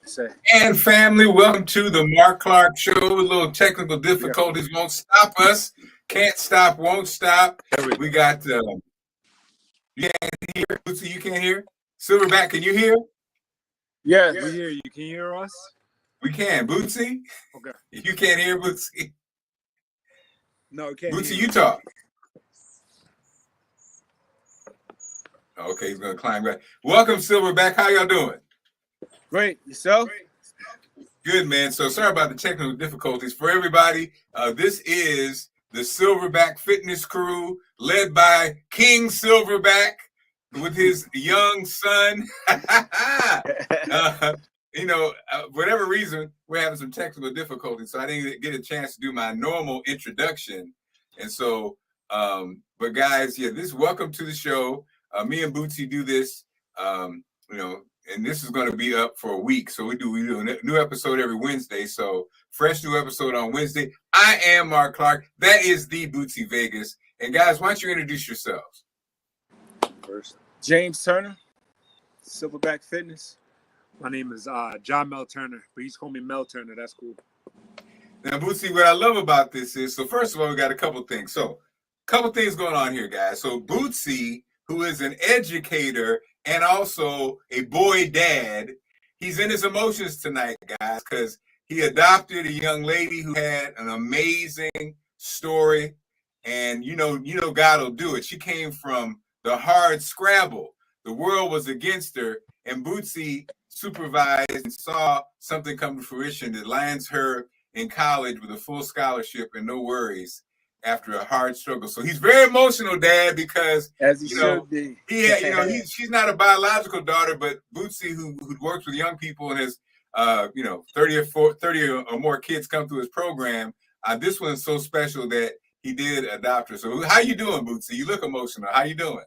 Say. And family, welcome to the Marc Clarke Show. A little technical difficulties won't stop us. Can't stop, won't stop. We got, you can't hear? Bootsy, you can't hear? Silverback, can you hear? Yeah, we hear you. Can you hear us? We can. Bootsy? Okay. You can't hear Bootsy? No, can't Bootsy, hear you talk. Okay, he's going to climb back. Welcome, Silverback. How y'all doing? Great. Yourself? Good, man. So sorry about the technical difficulties. For everybody, this is the Silverback Fitness Crew led by King Silverback with his young son. Whatever reason, we're having some technical difficulties, so I didn't get a chance to do my normal introduction. And so, but guys, welcome to the show. Me and Bootsy do this, and this is going to be up for a week. So we do a new episode every Wednesday. So fresh new episode on Wednesday. I am Marc Clarke. That is the Bootsy Vegas. And guys, why don't you introduce yourselves? First, James Turner, Silverback Fitness. My name is Jahmel Turner, but he's called me Mel Turner. That's cool. Now, Bootsy, what I love about this is, so first of all, we got a couple things. So a couple things going on here, guys. So Bootsy, who is an educator and also a boy dad, he's in his emotions tonight, guys, because he adopted a young lady who had an amazing story. And you know, God will do it. She came from the hard scrabble. The world was against her, and Bootsy supervised and saw something come to fruition that lands her in college with a full scholarship and no worries after a hard struggle. So he's very emotional, Dad, because as he should be. She's not a biological daughter, but Bootsy, who works with young people and has 30 or more kids come through his program. This one's so special that he did adopt her. So how you doing, Bootsy? You look emotional. How you doing?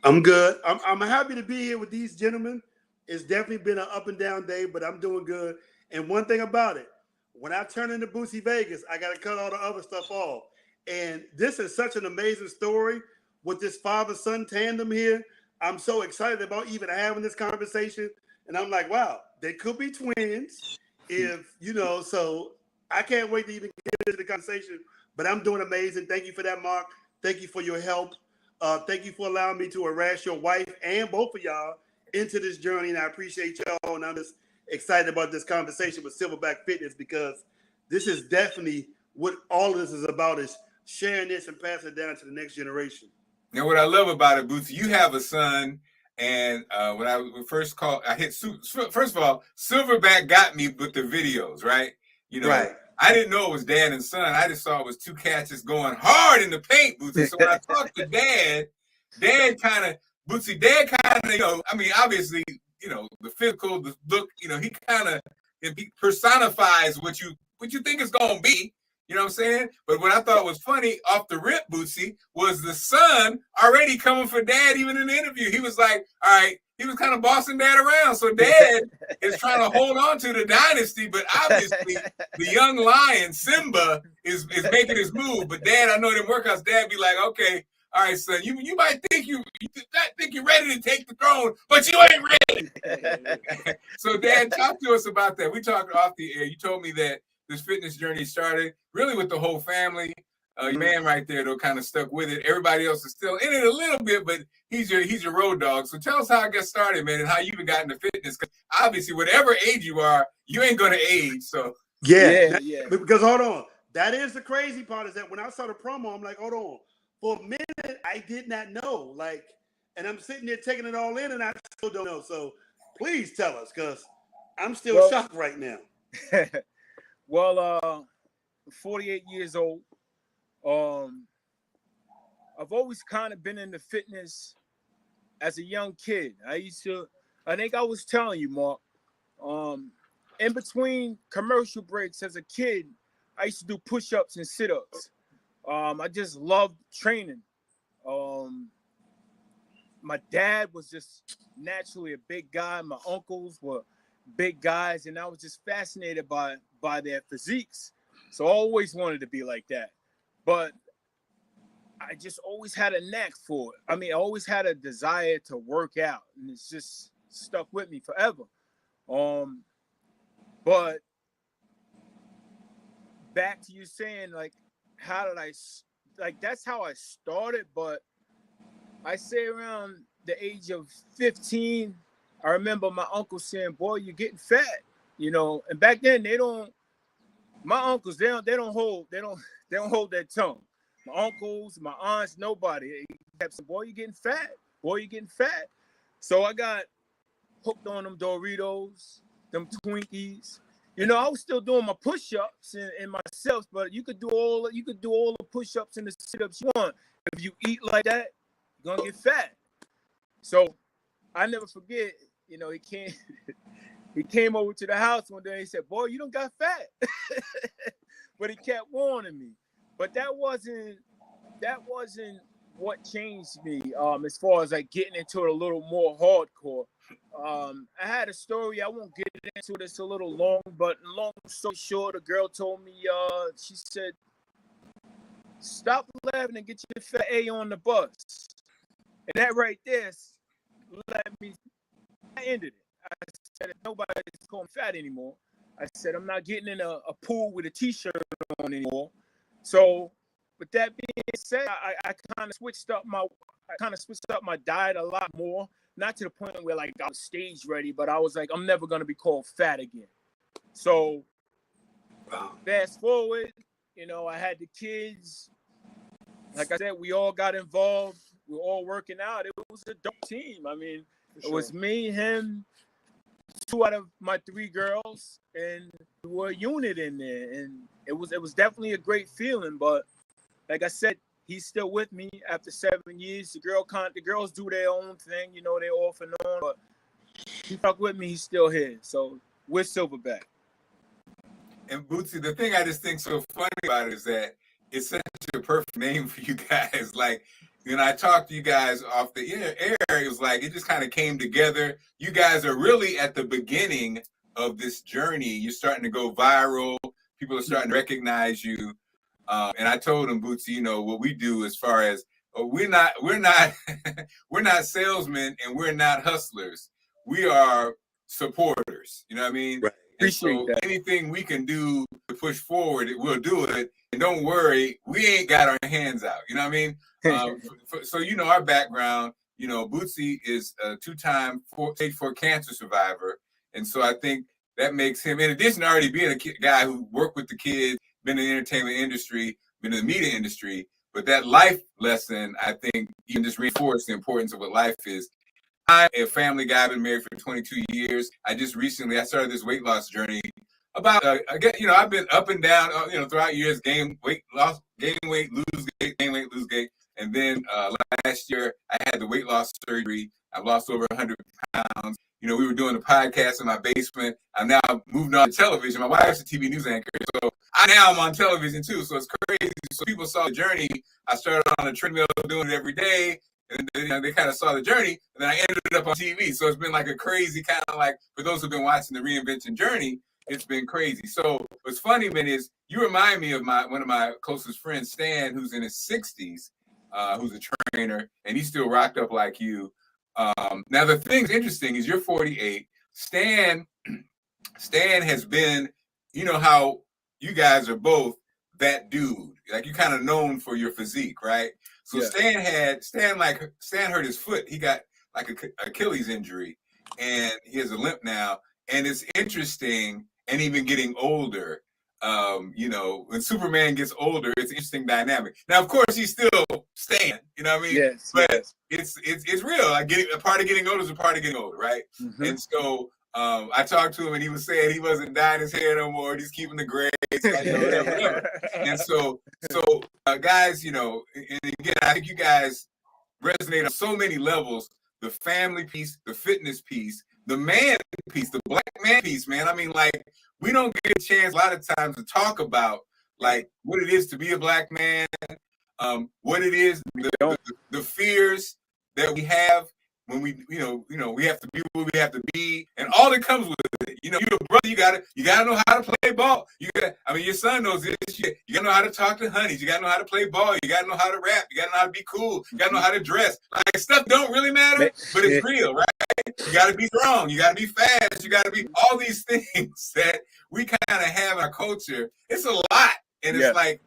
I'm good. I'm happy to be here with these gentlemen. It's definitely been an up and down day, but I'm doing good. And one thing about it, when I turn into Bootsy Vegas, I got to cut all the other stuff off. And this is such an amazing story with this father-son tandem here. I'm so excited about even having this conversation. And I'm like, wow, they could be twins so I can't wait to even get into the conversation. But I'm doing amazing. Thank you for that, Mark. Thank you for your help. Thank you for allowing me to harass your wife and both of y'all into this journey. And I appreciate y'all. And I'm just excited about this conversation with Silverback Fitness, because this is definitely what all of this is about, is sharing this and passing it down to the next generation. Now, what I love about it, Bootsy, you have a son, and when I first called, first of all, Silverback got me with the videos, right? Right. I didn't know it was dad and son. I just saw it was two cats just going hard in the paint, Bootsy. So when I talked to Dad kind of, obviously, the physical, the look, he kind of personifies what you think it's going to be. You know what I'm saying? But what I thought was funny off the rip, Bootsy, was the son already coming for Dad even in the interview. He was like, all right, he was kind of bossing Dad around. So Dad is trying to hold on to the dynasty, but obviously the young lion, Simba, is making his move. But Dad, I know them workouts, Dad be like, okay, all right, son, you might think you're ready to take the throne, but you ain't ready. So Dad, talk to us about that. We talked off the air. You told me that this fitness journey started really with the whole family. Your man right there, though, kind of stuck with it. Everybody else is still in it a little bit, but he's your road dog. So tell us how it got started, man, and how you even got into fitness. Because obviously, whatever age you are, you ain't going to age. So yeah. Because hold on, that is the crazy part, is that when I saw the promo, I'm like, hold on. For a minute, I did not know. And I'm sitting there taking it all in, and I still don't know. So please tell us, because I'm still shocked right now. Well, 48 years old. I've always kind of been into fitness as a young kid. I think I was telling you, Mark, in between commercial breaks as a kid, I used to do push-ups and sit-ups. I just loved training. My dad was just naturally a big guy. My uncles were big guys, and I was just fascinated by their physiques. So I always wanted to be like that. But I just always had a knack for it. I always had a desire to work out, and it's just stuck with me forever. But back to you saying, like, how did I, like, that's how I started. But I say around the age of 15, I remember my uncle saying, boy, you're getting fat, you know. And back then my uncles, they don't hold their tongue. My uncles, my aunts, nobody. He kept saying, boy, you're getting fat. Boy, you're getting fat. So I got hooked on them Doritos, them Twinkies. You know, I was still doing my push-ups and my sit-ups, but you could do all the push-ups and the sit-ups you want. If you eat like that, you're gonna get fat. So I never forget, you know, he came over to the house one day and he said, boy, you don't got fat. But he kept warning me. But that wasn't what changed me as far as like getting into it a little more hardcore. I had a story. I won't get into it. It's a little long, but long story short, a girl told me, she said, stop laughing and get your fat A on the bus. And that right there I ended it. I said, nobody's calling me fat anymore. I said, I'm not getting in a pool with a t-shirt on anymore. So with that being said, I kind of switched up my diet a lot more. Not to the point where like I was stage ready, but I was like, I'm never gonna be called fat again. So fast forward, you know, I had the kids. Like I said, we all got involved. We were all working out. It was a dope team. I mean, it was me, him, 2 out of my 3 girls, and we were a unit in there. And it was definitely a great feeling. But like I said, he's still with me after 7 years. The girls do their own thing, you know, they're off and on. But he stuck with me. He's still here. So we're Silverback. And Bootsy, the thing I just think so funny about it is that it's such a perfect name for you guys. Like, you know, I talked to you guys off the air. It was like it just kind of came together. You guys are really at the beginning of this journey. You're starting to go viral. People are starting to recognize you. And I told him, Bootsy, you know, what we do as far as we're not we're not salesmen and we're not hustlers. We are supporters. You know what I mean? Right. And so anything we can do to push forward, we'll do it. And don't worry, we ain't got our hands out. You know what I mean? So you know our background. You know, Bootsy is a 2-time stage 4 cancer survivor, and so I think that makes him, in addition to already being a guy who worked with the kids, been in the entertainment industry, been in the media industry, but that life lesson, I think, even just reinforced the importance of what life is. I'm a family guy. I've been married for 22 years. I started this weight loss journey about, you know, I've been up and down, you know, throughout years, gain weight, lose weight, gain weight, lose weight. And then last year, I had the weight loss surgery. I've lost over 100 pounds. You know, we were doing a podcast in my basement. I'm now moved on to television. My wife's a TV news anchor. So I'm on television too. So it's crazy. So people saw the journey. I started on a treadmill doing it every day. And they kind of saw the journey. And then I ended up on TV. So it's been like a crazy kind of like, for those who've been watching the reinvention journey, it's been crazy. So what's funny, man, is you remind me of one of my closest friends, Stan, who's in his 60s, who's a trainer, and he's still rocked up like you. Now, the thing's interesting is you're 48. Stan has been, you know how you guys are both that dude. Like, you're kind of known for your physique, right? So yeah. Stan hurt his foot. He got like an Achilles injury, and he has a limp now. And it's interesting, and even getting older. You know, when Superman gets older, it's an interesting dynamic. Now, of course, he's still Stan. You know what I mean? Yes. But it's real. Like a part of getting older is a part of getting older, right? Mm-hmm. And so I talked to him, and he was saying he wasn't dyeing his hair no more. He's keeping the grays, like, you know, whatever. And so guys, you know, and again, I think you guys resonate on so many levels: the family piece, the fitness piece, the man piece, the black man piece, man. I mean, like, we don't get a chance a lot of times to talk about like what it is to be a black man, what it is, the fears that we have when we, you know, we have to be what we have to be, and all that comes with it. You know, you're a brother, you gotta know how to play ball. Your son knows this shit. You gotta know how to talk to honeys. You gotta know how to play ball. You gotta know how to rap. You gotta know how to be cool. You gotta know how to dress. Like, stuff don't really matter, but it's real, right? You got to be strong. You got to be fast. You got to be all these things that we kind of have in our culture. It's a lot, and it's like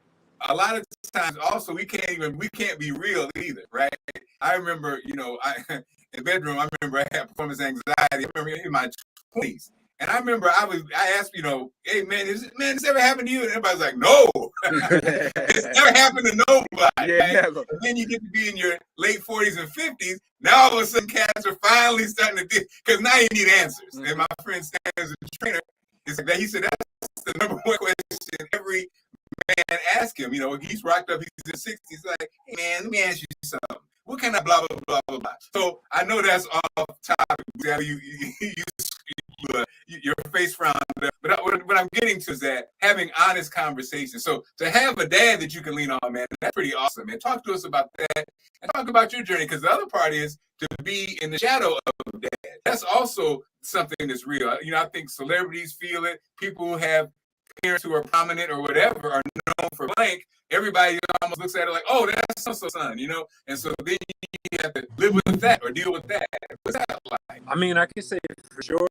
a lot of times also we can't be real either, right? I remember, in the bedroom, I remember I had performance anxiety. I remember in my 20s. And I remember I asked, hey man, this ever happened to you? And everybody's like, no, it's never happened to nobody. Yeah, right? never. And then you get to be in your late 40s and 50s. Now all of a sudden cats are finally starting to do, because now you need answers. Mm-hmm. And my friend Stan is a trainer. He said that's the number one question every man ask him. He's rocked up, he's in his 60s. He's like, hey man, let me ask you something. What kind of blah, blah, blah, blah, blah. So I know that's off topic. Your face frowned. But what I'm getting to is that having honest conversations. So to have a dad that you can lean on, man, that's pretty awesome. And talk to us about that and talk about your journey. Because the other part is to be in the shadow of dad. That's also something that's real. I think celebrities feel it. People who have parents who are prominent or whatever are known for blank. Everybody almost looks at it like, oh, that's so son, And so then you have to live with that or deal with that. What's that like? I mean, I can say for sure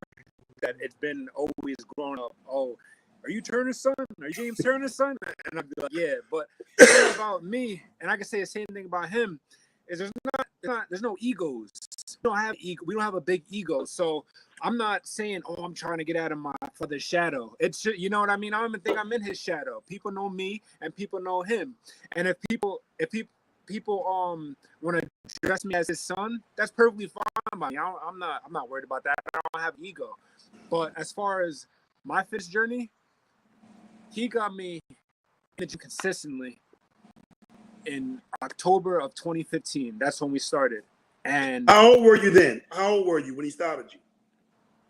that it's been always growing up. Oh, are you Turner's son? Are you James Turner's son? And I'd be like, yeah. But the thing about me, and I can say the same thing about him, is there's no egos. We don't have a big ego. So I'm not saying, oh, I'm trying to get out of my father's shadow. It's, you know what I mean? I don't even think I'm in his shadow. People know me and people know him. And if people want to address me as his son, that's perfectly fine by me. I'm not worried about that. I don't have ego. But as far as my fitness journey, he got me consistently in October of 2015. That's when we started. And how old were you then? How old were you when he started you?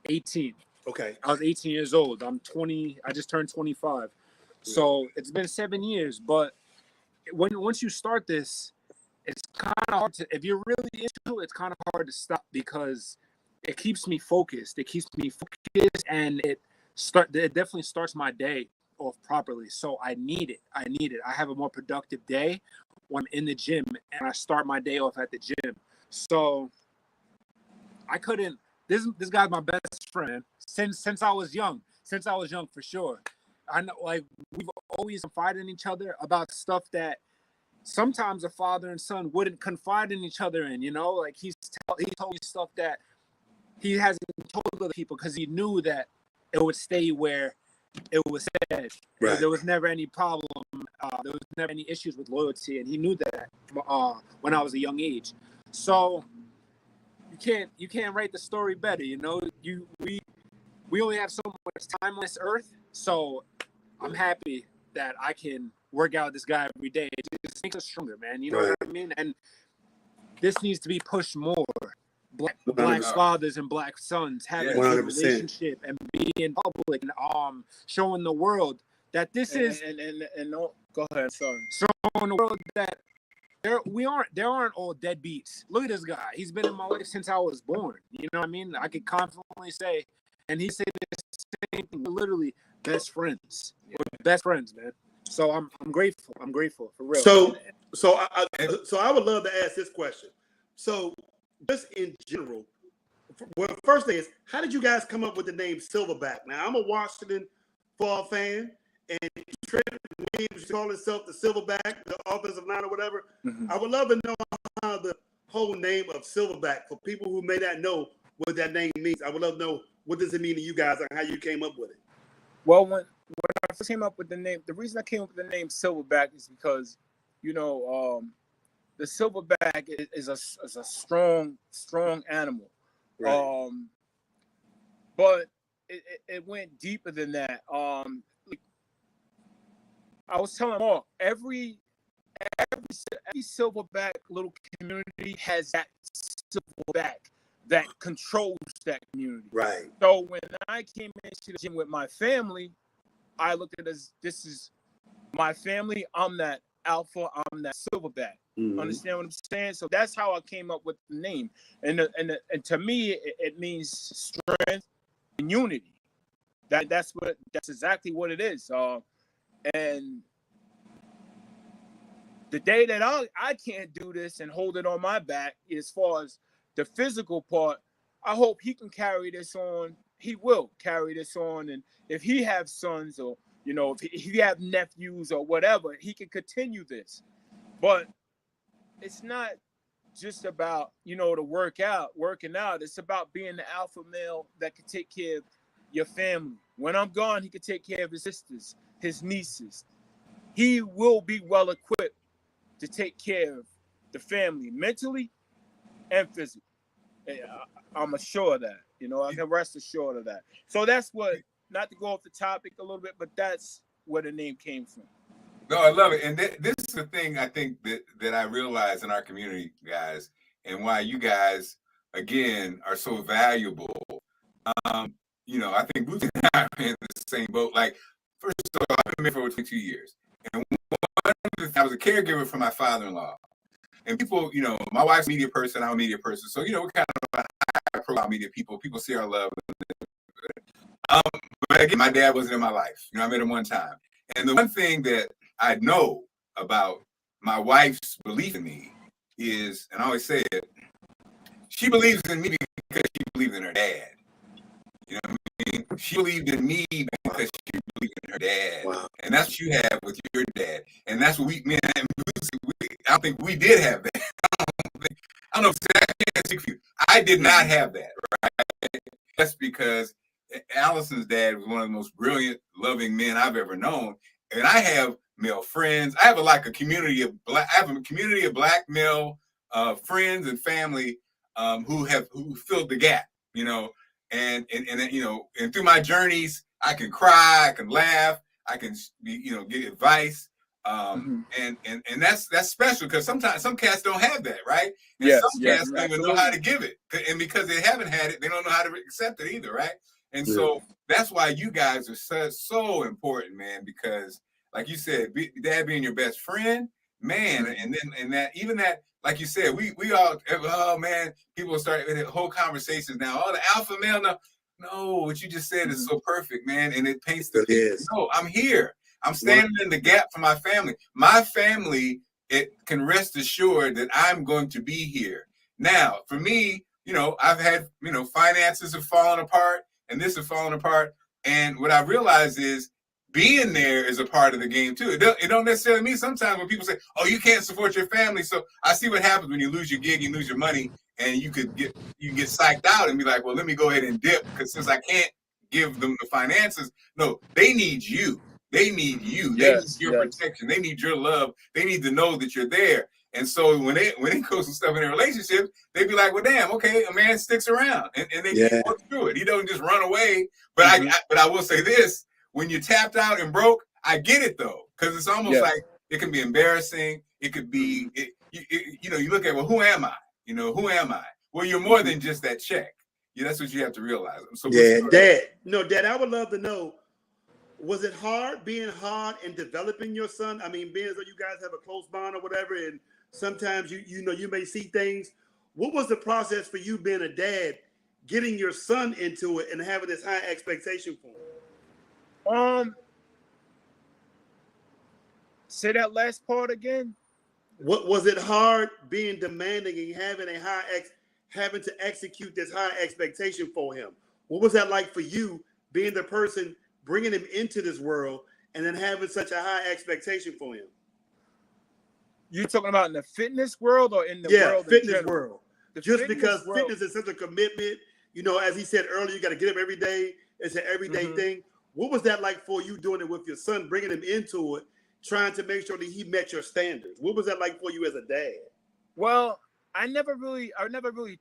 18. Okay. I was 18 years old. I'm 20. I just turned 25. So it's been 7 years. But once you start this, it's kind of hard to, if you're really into it, it's kind of hard to stop because it keeps me focused. It keeps me focused, and it definitely starts my day off properly. So I need it. I have a more productive day when I'm in the gym and I start my day off at the gym. So I couldn't. This guy's my best friend since I was young. Since I was young, for sure. I know, like, we've always confided in each other about stuff that sometimes a father and son wouldn't confide in each other in. Like he told me stuff that he hasn't told other people because he knew that it would stay where it was said. Right. There was never any problem. There was never any issues with loyalty, and he knew that when I was a young age. So you can't write the story better. We only have so much time on this earth, so I'm happy that I can work out with this guy every day. It just makes us stronger, man. You know what I mean? And this needs to be pushed more. Black fathers and black sons having a good relationship and being public and showing the world that this is no, go ahead, sorry. Showing the world that there aren't all deadbeats. Look at this guy. He's been in my life since I was born. You know what I mean? I could confidently say, and he said the same thing. We're literally best friends. We're best friends, man. So I'm grateful. I'm grateful for real. So I would love to ask this question. So just in general, well, the first thing is, how did you guys come up with the name Silverback? Now, I'm a Washington football fan, and Trent Williams call himself the Silverback, the offensive line or whatever. Mm-hmm. I would love to know how the whole name of Silverback, for people who may not know what that name means. I would love to know, what does it mean to you guys and how you came up with it? Well, when I first came up with the name, the reason I came up with the name Silverback is because, the silverback is a strong animal. Right. But it went deeper than that. I was telling Mark, every silverback little community has that silverback that controls that community. Right. So when I came into the gym with my family, I looked at it as, this is my family. I'm that alpha. I'm that silverback. Mm-hmm. Understand what I'm saying? So that's how I came up with the name. And to me, it means strength and unity. That's exactly what it is. And the day that I can't do this and hold it on my back, as far as the physical part, I hope he can carry this on. He will carry this on, and if he have sons, or if he have nephews or whatever, he can continue this. But it's not just about to working out. It's about being the alpha male that can take care of your family. When I'm gone, he can take care of his sisters, his nieces. He will be well equipped to take care of the family mentally and physically. I'm assured of that. I can rest assured of that. So that's what, not to go off the topic a little bit, but that's where the name came from. No, I love it. And this is the thing I think that I realize in our community, guys, and why you guys, again, are so valuable. I think Bootsy and I are in the same boat. Like, first of all, I've been married for over 22 years. And I was a caregiver for my father-in-law. And people, my wife's a media person, I'm a media person. So, we're kind of high-profile media people. People see our love. But again, my dad wasn't in my life. I met him one time. And the one thing that I know about my wife's belief in me is, and I always say it, she believes in me because she believes in her dad. You know what I mean? She believed in me because she believed in her dad. Wow. And that's what you have with your dad. And that's what me and Bootsy, I think we did have that. I don't know if I can't speak for you. I did not have that, right? That's because Allison's dad was one of the most brilliant, loving men I've ever known. And I have male friends. I have a community of black male friends and family who filled the gap, and through my journeys, I can cry, I can laugh, I can get advice. And that's special, because sometimes some cats don't have that, right? And some cats don't even know how to give it. And because they haven't had it, they don't know how to accept it either, right? And so that's why you guys are so important, man, because like you said, dad being your best friend, man, and that, like you said, we all, oh man, people start with whole conversations now. Oh, the alpha male, no, what you just said is so perfect, man, and it paints the picture. No, I'm here. I'm standing in the gap for my family. My family, it can rest assured that I'm going to be here. Now, for me, I've had, finances have fallen apart, and this has fallen apart. And what I realized is being there is a part of the game too. It don't necessarily mean sometimes when people say, oh, you can't support your family. So I see what happens when you lose your gig, you lose your money, and you can get psyched out and be like, well, let me go ahead and dip, because since I can't give them the finances, no, they need you. They need you. They need your protection. They need your love. They need to know that you're there. And so when it goes to stuff in a relationship, they be like, well, damn, okay, a man sticks around, and they work through it. He doesn't just run away. But I will say this: when you're tapped out and broke, I get it though, because it's almost like it can be embarrassing. It could be, you look at, well, who am I? Who am I? Well, you're more than just that check. That's what you have to realize. So Dad, I would love to know, was it being hard in developing your son? I mean, being as though you guys have a close bond or whatever, and sometimes you may see things. What was the process for you being a dad, getting your son into it and having this high expectation for him? Say that last part again. What was it hard being demanding and having to execute this high expectation for him? What was that like for you, being the person bringing him into this world and then having such a high expectation for him? You talking about in the fitness world or in the world? Fitness world. Just because fitness is such a commitment, as he said earlier, you got to get up every day. It's an everyday thing. What was that like for you doing it with your son, bringing him into it, trying to make sure that he met your standards? What was that like for you as a dad? Well, I never really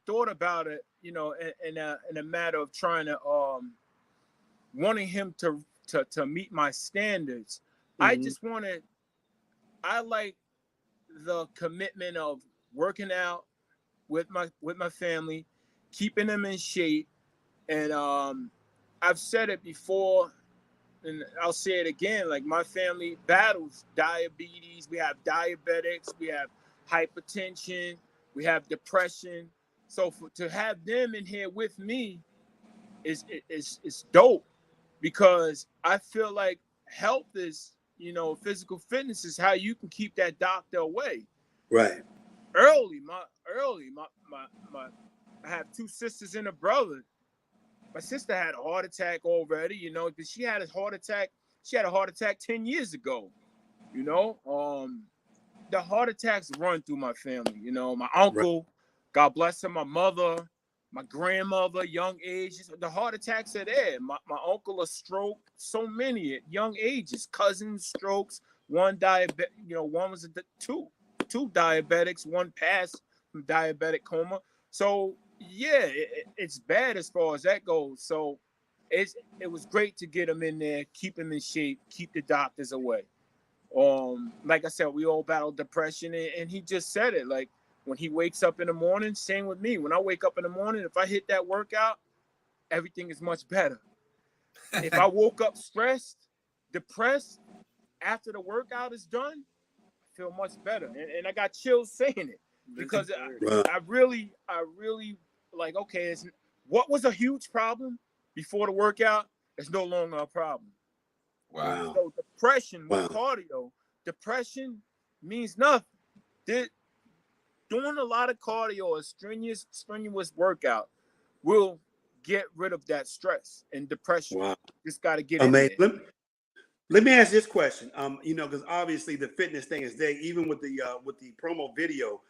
thought about it, in a matter of trying to wanting him to meet my standards. I like the commitment of working out with my family, keeping them in shape, and I've said it before, and I'll say it again. Like, my family battles diabetes. We have diabetics. We have hypertension. We have depression. So to have them in here with me is dope, because I feel like health is, physical fitness is how you can keep that doctor away. Right. Early, my I have 2 sisters and a brother. My sister had a heart attack already, you know, but she had a heart attack. She had a heart attack 10 years ago, you know. The heart attacks run through my family, you know. My uncle, God bless him, my mother, my grandmother, young ages. The heart attacks are there. My uncle a stroke, so many at young ages. Cousins strokes, one diabetic, you know, one was two diabetics, one passed from diabetic coma. So yeah, it's bad as far as that goes. So it was great to get him in there, keep him in shape, keep the doctors away. Like I said, we all battle depression, and he just said it. Like when he wakes up in the morning, same with me. When I wake up in the morning, if I hit that workout, everything is much better. If I woke up stressed, depressed after the workout is done, I feel much better. And I got chills saying it because I really like, okay, what was a huge problem before the workout is no longer a problem. Wow. So depression with cardio, depression means nothing. Doing a lot of cardio or strenuous workout will get rid of that stress and depression. Wow. Just got to get Amazing. in there. Let me ask this question. You know, because obviously the fitness thing is there, even with the promo video.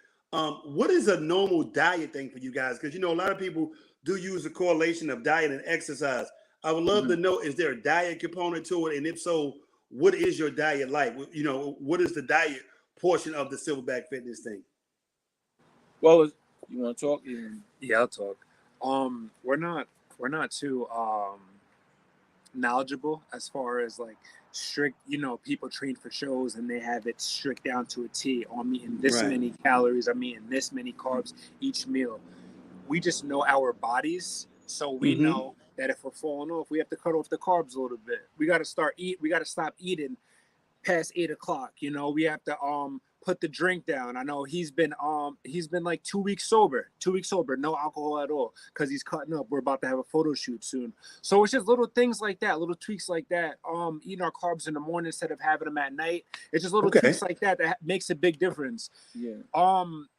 What is a normal diet thing for you guys? Because you know, a lot of people do use the correlation of diet and exercise. I would love to know, is there a diet component to it? And if so, what is your diet like? You know, what is the diet portion of the Silverback Fitness thing? Well, you want to talk? Yeah, I'll talk. We're not too knowledgeable as far as like strict, you know, people train for shows and they have it strict down to a T. I'm eating this many calories, I'm eating this many carbs each meal. We just know our bodies, so we know that if we're falling off, we have to cut off the carbs a little bit. We got to stop eating past 8 o'clock. You know, we have to put the drink down. I know he's been like 2 weeks sober, no alcohol at all, because he's cutting up. We're about to have a photo shoot soon. So it's just little things like that, little tweaks like that. Eating our carbs in the morning instead of having them at night. It's just little tweaks like that makes a big difference. Yeah.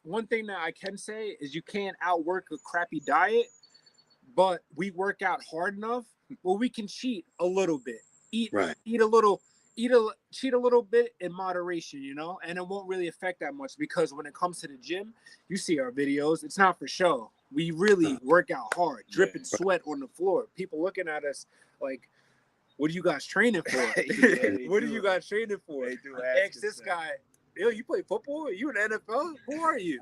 One thing that I can say is you can't outwork a crappy diet, but we work out hard enough where we can cheat a little bit. Cheat a little bit in moderation, you know, and it won't really affect that much, because when it comes to the gym, you see our videos, it's not for show. We really work out hard, dripping sweat on the floor. People looking at us like, what are you guys training for? What are you guys training for? They do ask this guy, yo, you play football? You in the NFL? Who are you?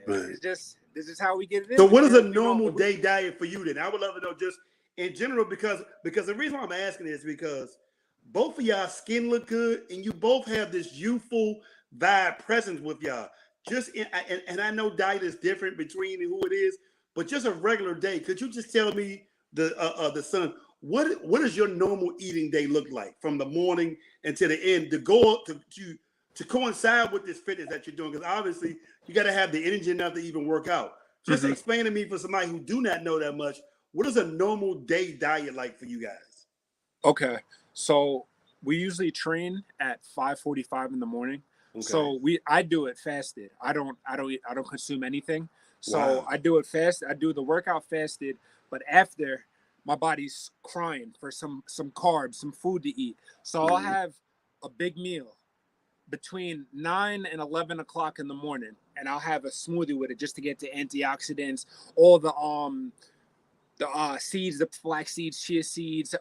It's just, this is how we get it in. So what is a normal day diet for you then? I would love to know just in general, because the reason why I'm asking is because both of y'all skin look good and you both have this youthful vibe presence with y'all. And I know diet is different between who it is, but just a regular day. Could you just tell me the son, what does your normal eating day look like from the morning until the end to go to coincide with this fitness that you're doing? Because obviously you got to have the energy enough to even work out. Just explain to me, for somebody who do not know that much, what is a normal day diet like for you guys? Okay. So we usually train at 5:45 in the morning. Okay. So I do it fasted. I don't consume anything. So I do it fast. I do the workout fasted, but after, my body's crying for some carbs, some food to eat. So I'll have a big meal between 9 and 11 o'clock in the morning, and I'll have a smoothie with it just to get the antioxidants, all the seeds, the flax seeds, chia seeds,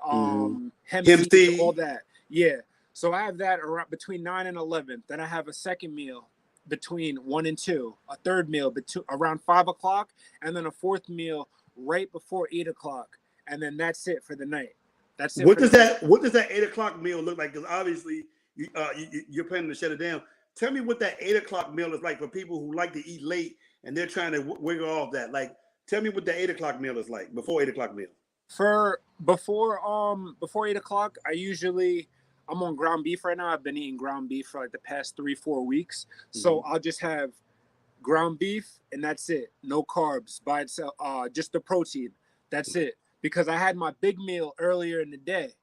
hemp seeds, all that. Yeah. So I have that around between 9 and 11. Then I have a second meal between 1 and 2, a third meal around 5 o'clock, and then a fourth meal right before 8 o'clock. And then that's it for the night. That's it. What does that 8 o'clock meal look like? Because obviously you're planning to shut it down. Tell me what that 8 o'clock meal is like for people who like to eat late and they're trying to wiggle off that. Like, tell me what the 8 o'clock meal is like, before 8 o'clock meal. Before 8 o'clock, I'm on ground beef right now. I've been eating ground beef for like the past 3-4 weeks. So I'll just have ground beef and that's it. No carbs by itself, just the protein. That's it. Because I had my big meal earlier in the day.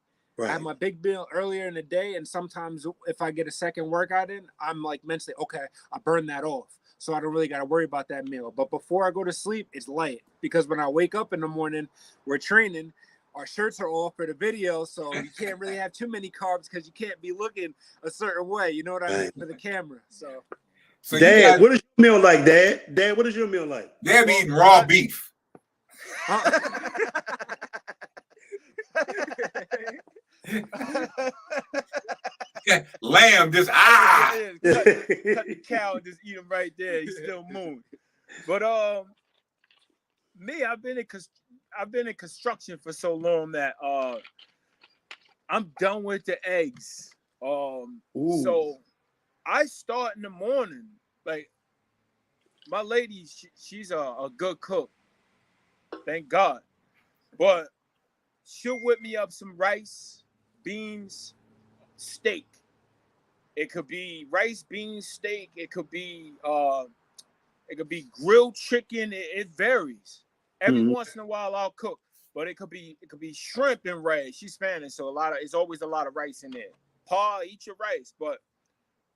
I had my big meal earlier in the day, and sometimes if I get a second workout in, I'm like mentally, okay, I burn that off. so I don't really got to worry about that meal. But before I go to sleep, it's light, because when I wake up in the morning, we're training. Our shirts are off for the video, so you can't really have too many carbs because you can't be looking a certain way. You know what I mean? For the camera. So Dad, what is your meal like, Dad? Dad, what is your meal like? They're eating raw beef. Lamb just cut the cow and just eat them right there. He's still moving. But me, I've been in construction for so long that I'm done with the eggs. So I start in the morning. Like, my lady, she's a good cook, thank God. But she'll whip me up some rice, beans, steak. It could be rice, beans, steak. It could be grilled chicken. It varies. Every once in a while I'll cook, but it could be shrimp and rice. She's Spanish, so it's always a lot of rice in there. Pa, eat your rice. But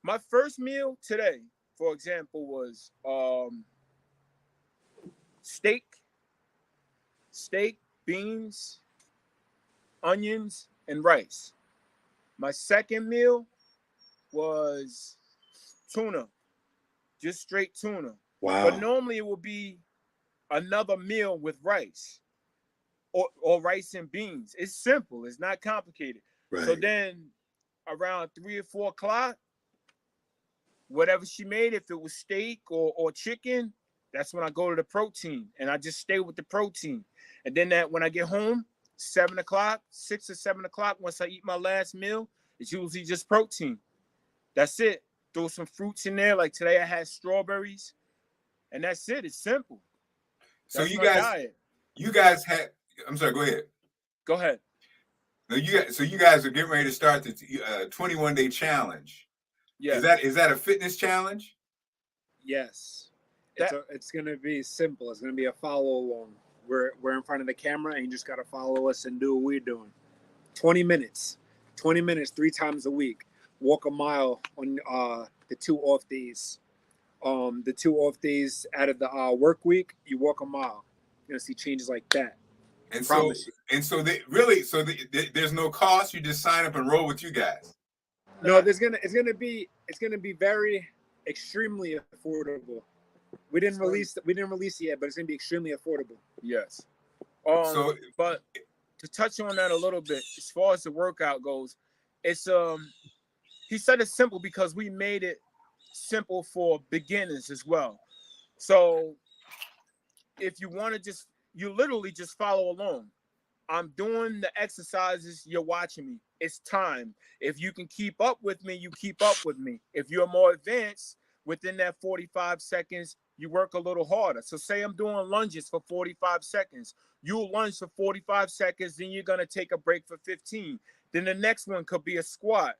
my first meal today, for example, was steak, beans, onions, and rice. My second meal was tuna, just straight tuna. Wow. But normally it would be another meal with rice or rice and beans. It's simple. It's not complicated. Right. So then around 3 or 4 o'clock, whatever she made, if it was steak or chicken, that's when I go to the protein, and I just stay with the protein. And then when I get home, 7 o'clock, 6 or 7 o'clock, once I eat my last meal, it's usually just protein. That's it. Throw some fruits in there. Like today I had strawberries, and that's it. It's simple. So you guys had, I'm sorry, go ahead. Go ahead. No, you guys are getting ready to start the 21-day challenge. Yeah. Is that a fitness challenge? Yes. It's gonna be simple. It's gonna be a follow along. We're in front of the camera, and you just gotta follow us and do what we're doing. 20 minutes, 3 times a week. Walk a mile on the 2 off days. The 2 off days out of the work week, you walk a mile. You're gonna see changes like that. And so there's no cost. You just sign up and roll with you guys. No, it's gonna be very extremely affordable. We didn't release it yet, but it's gonna be extremely affordable. Yes. But to touch on that a little bit, as far as the workout goes, it's he said it's simple because we made it simple for beginners as well. So if you want to you literally just follow along. I'm doing the exercises, you're watching me. It's time. If you can keep up with me, you keep up with me. If you're more advanced, within that 45 seconds, you work a little harder. So say I'm doing lunges for 45 seconds. You'll lunge for 45 seconds, then you're going to take a break for 15. Then the next one could be a squat.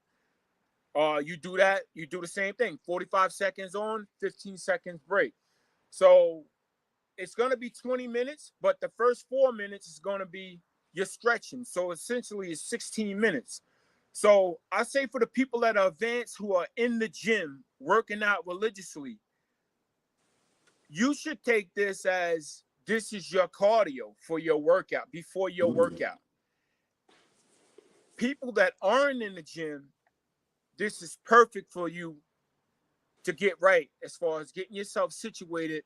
You do that, you do the same thing. 45 seconds on, 15 seconds break. So it's going to be 20 minutes, but the first 4 minutes is going to be your stretching. So essentially it's 16 minutes. So I say for the people that are advanced who are in the gym working out religiously, you should take this as this is your cardio for your workout, before your workout. People that aren't in the gym, this is perfect for you to get right as far as getting yourself situated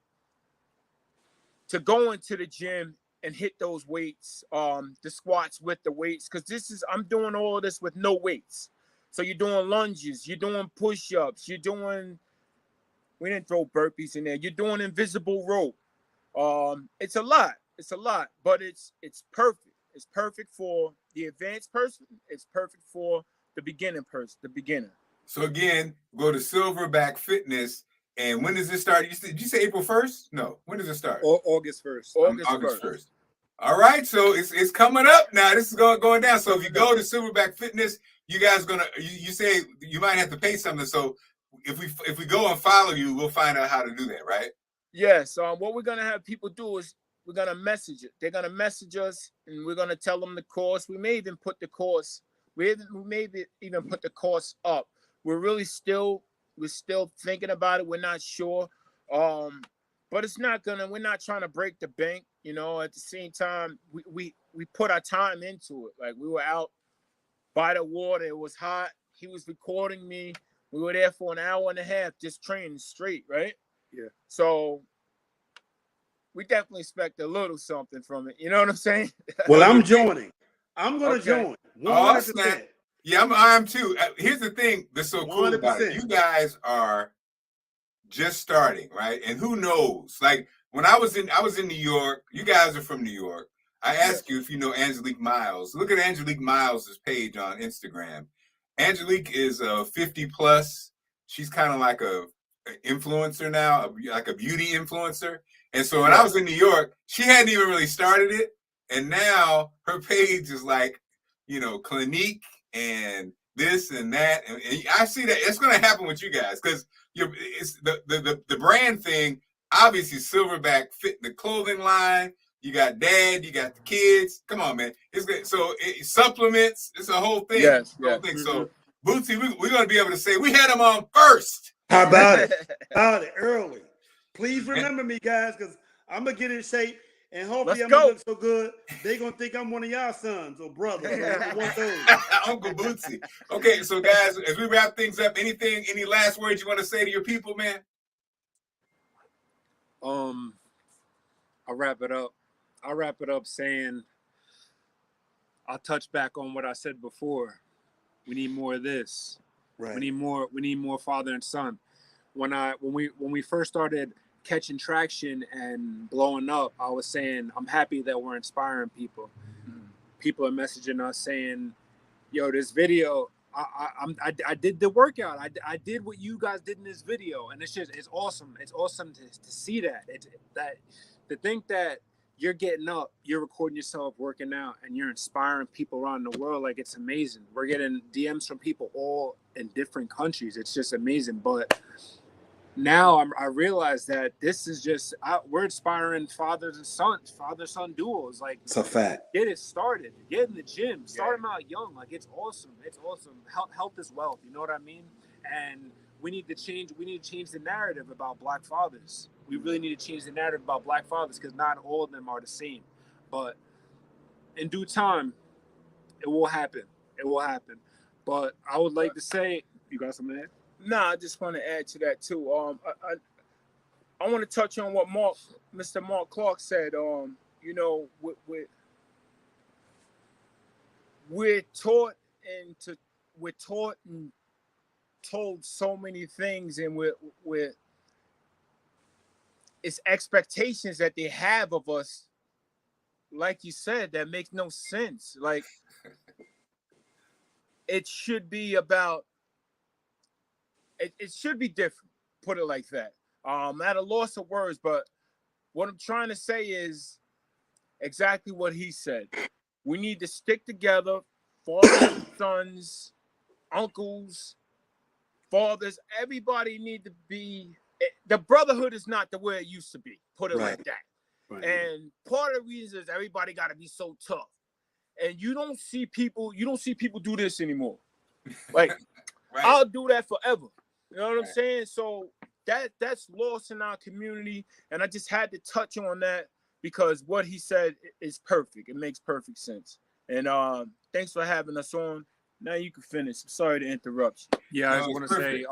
to go into the gym and hit those weights, the squats with the weights, because I'm doing all of this with no weights. So you're doing lunges, you're doing push-ups, we didn't throw burpees in there, you're doing invisible rope. It's a lot, but it's perfect. It's perfect for the advanced person. It's perfect for the beginner. So again, go to Silverback Fitness. And when does this start? Did you say April 1st? No. When does it start? August 1st. August 1st. All right. So it's coming up now. This is going down. So if you go to Silverback Fitness, you guys you say you might have to pay something. So if we go and follow you, we'll find out how to do that, right? Yes. What we're gonna have people do is we're gonna message it. They're gonna message us, and we're gonna tell them the course. We may even put the course. We may even put the course up. We're still thinking about it. We're not sure. But it's not gonna. We're not trying to break the bank. You know, at the same time, we put our time into it. Like we were out by the water. It was hot. He was recording me. We were there for an hour and a half just training straight, right? Yeah. So we definitely expect a little something from it. You know what I'm saying? Well, I'm joining. I'm going to Okay. join. Oh, 100%. snap. Yeah, I'm too. Here's the thing that's so cool about it. 100%. You guys are just starting, right? And who knows? Like when I was in New York. You guys are from New York. I asked you if you know Angelique Miles. Look at Angelique Miles' page on Instagram. Angelique is 50 plus. She's kind of like a influencer now, like a beauty influencer. And so when I was in New York, she hadn't even really started it. And now her page is like, you know, Clinique and this and that. And I see that it's going to happen with you guys because it's the brand thing. Obviously, Silverback fit the clothing line. You got dad, you got the kids. Come on, man. It's good. So supplements. It's a whole thing. Yes. Whole thing. So Bootsy, we're going to be able to say we had him on first. How about it? About it early. Please remember me, guys, because I'm going to get in shape. And hopefully I'm going to look so good, they're going to think I'm one of y'all sons or brothers. One of those. Uncle Bootsy. Okay, so guys, as we wrap things up, any last words you want to say to your people, man? I'll wrap it up saying I'll touch back on what I said before. We need more of this. Right. We need more father and son. When we first started catching traction and blowing up, I was saying I'm happy that we're inspiring people. People are messaging us saying, "Yo, this video, I did the workout. I did what you guys did in this video, and it's awesome. It's awesome to see that. To think that you're getting up, you're recording yourself working out, and you're inspiring people around the world. Like, it's amazing. We're getting DMs from people all in different countries. It's just amazing. But now I realize that this is just we're inspiring fathers and sons, father-son duos. Like, it's a fact. Get it started. Get in the gym. Start them out young. Like, it's awesome. It's awesome. Health is wealth. You know what I mean? And we need to change. We need to change the narrative about Black fathers. We really need to change the narrative about Black fathers because not all of them are the same. But in due time, it will happen. It will happen. But I would like to say, you got something to add? Nah, I just want to add to that too. I want to touch on what Mr. Marc Clarke said. You know, we're taught and told so many things, and we're it's expectations that they have of us. Like you said, that makes no sense. Like, it should be about. It should be different. Put it like that. At a loss of words, but what I'm trying to say is exactly what he said. We need to stick together, fathers, sons, uncles, fathers. Everybody need to be. The brotherhood is not the way it used to be. Put it like that. Right. And part of the reason is everybody got to be so tough, and you don't see people do this anymore. Like, right. I'll do that forever. You know what I'm saying? So that's lost in our community, and I just had to touch on that because what he said is perfect. It makes perfect sense. And thanks for having us on. Now you can finish. Sorry to interrupt you. Yeah, I just want to say,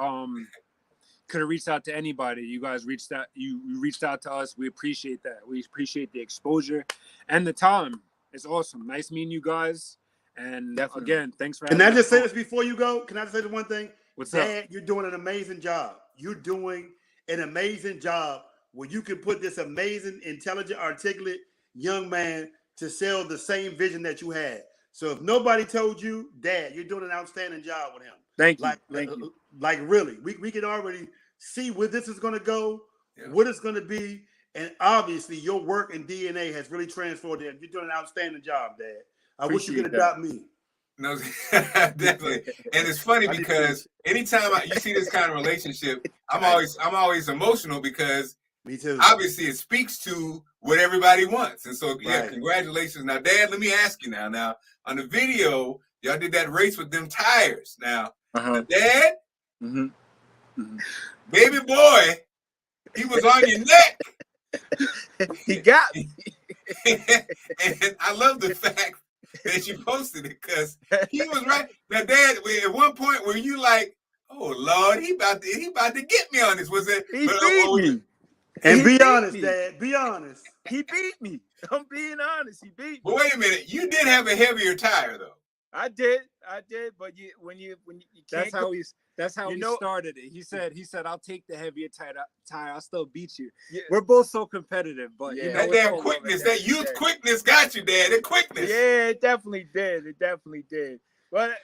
could have reached out to anybody. You guys reached out. You reached out to us. We appreciate that. We appreciate the exposure and the time. It's awesome. Nice meeting you guys. And again, thanks for having us. Can I just say this before you go? Can I just say the one thing? What's Dad, up? You're doing an amazing job. You're doing an amazing job where you can put this amazing, intelligent, articulate young man to sell the same vision that you had. So if nobody told you, Dad, you're doing an outstanding job with him. Thank you. Thank you. Like really, we can already see where this is going to go, what it's going to be. And obviously your work and DNA has really transformed it. You're doing an outstanding job, Dad. I wish you could adopt me. No, definitely. And it's funny because anytime you see this kind of relationship, I'm always emotional because me too. Obviously it speaks to what everybody wants. And so congratulations. Now, Dad, let me ask you now on the video, y'all did that race with them tires. Now, Dad, baby boy He was on your neck. He got me. And I love the fact that you posted it because he was right. Now, Dad, at one point were you like, "Oh Lord, he about to get me on this"? Was it? He beat me. And He be beat honest, me. Dad. Be honest. He beat me. I'm being honest. He beat me. But wait a minute, you did have a heavier tire though. I did, but when you can't. That's how You he know- started it. He said, "I'll take the heavier tire. I'll still beat you." Yeah. We're both so competitive, but Yeah. you know, That it's damn all love quickness, at the that end of the youth day. quickness got you, Dad. The quickness. Yeah, it definitely did. It definitely did. But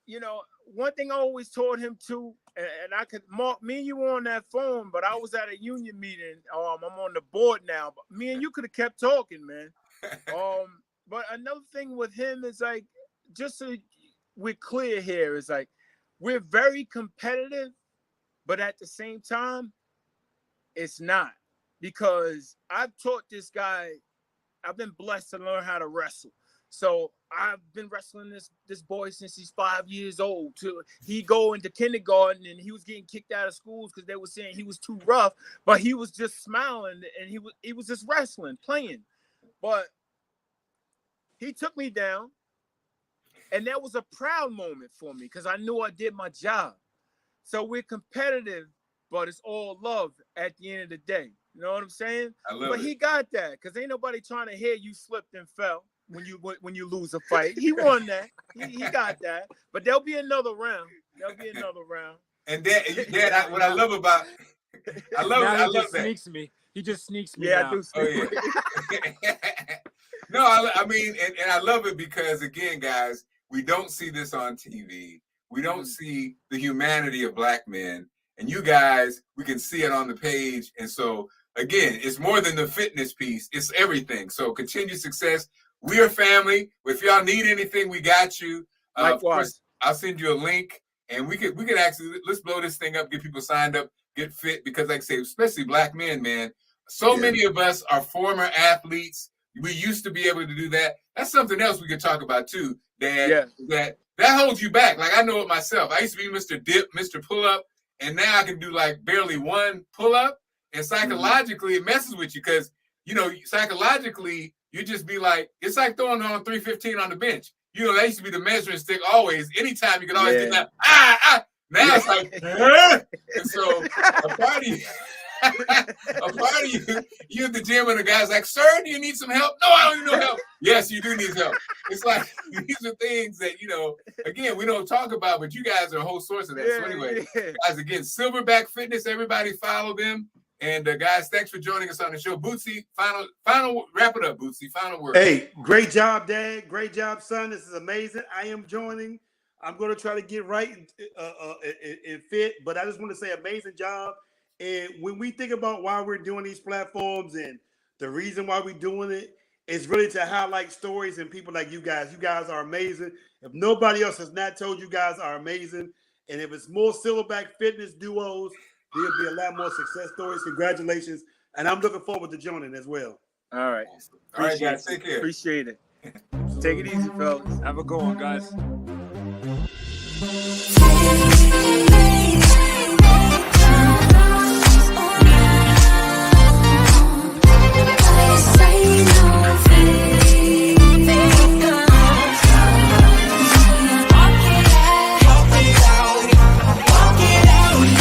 you know, one thing I always told him too, and I could Mark, me and you were on that phone, but I was at a union meeting. I'm on the board now, but me and you could have kept talking, man. But another thing with him is like, just so we're clear here, is like we're very competitive, but at the same time, it's not, because I've taught this guy. I've been blessed to learn how to wrestle. So I've been wrestling this boy since he's 5 years old. He go into kindergarten and he was getting kicked out of schools because they were saying he was too rough, but he was just smiling and he was just wrestling, playing. But he took me down, and that was a proud moment for me because I knew I did my job. So we're competitive, but it's all love at the end of the day. You know what I'm saying? I love But it. he got that because ain't nobody trying to hear you slipped and fell when you lose a fight. He won that. He got that. But there'll be another round. And Dad, what I love about, I love that. Sneaks me. He just sneaks me. Yeah, now. I do. Oh yeah. No, I mean, and I love it because again, guys, we don't see this on TV. We don't see the humanity of Black men, and you guys, we can see it on the page. And so again, it's more than the fitness piece; it's everything. So continued success. We are family. If y'all need anything, we got you. Of course, I'll send you a link, and we could actually let's blow this thing up, get people signed up, get fit, because like I say, especially Black men, man. So many of us are former athletes. We used to be able to do that. That's something else we could talk about too, Dad. Yeah. That holds you back. Like I know it myself. I used to be Mr. Dip, Mr. Pull Up, and now I can do like barely one pull up. And psychologically, it messes with you because psychologically you just be like, it's like throwing on 315 on the bench. That used to be the measuring stick always. Anytime you could always do that. Now it's like, and so a part of you at the gym, and the guy's like, "Sir, do you need some help?" "No, I don't need no help." "Yes, you do need help." It's like these are things that again, we don't talk about, but you guys are a whole source of that. So anyway, guys, again, Silverback Fitness, everybody follow them. And guys, thanks for joining us on the show. Bootsy, final wrap it up, Bootsy. Final word. Hey, great job, Dad. Great job, son. This is amazing. I am joining. I'm going to try to get right and fit, but I just want to say amazing job. And when we think about why we're doing these platforms and the reason why we're doing it, it's really to highlight stories and people like you guys. You guys are amazing. If nobody else has not told you guys are amazing, and if it's more Silverback Fitness duos, there'll be a lot more success stories. Congratulations. And I'm looking forward to joining as well. All right. All right, guys. Take care. Appreciate it. Take it easy, fellas. Have a good one, guys.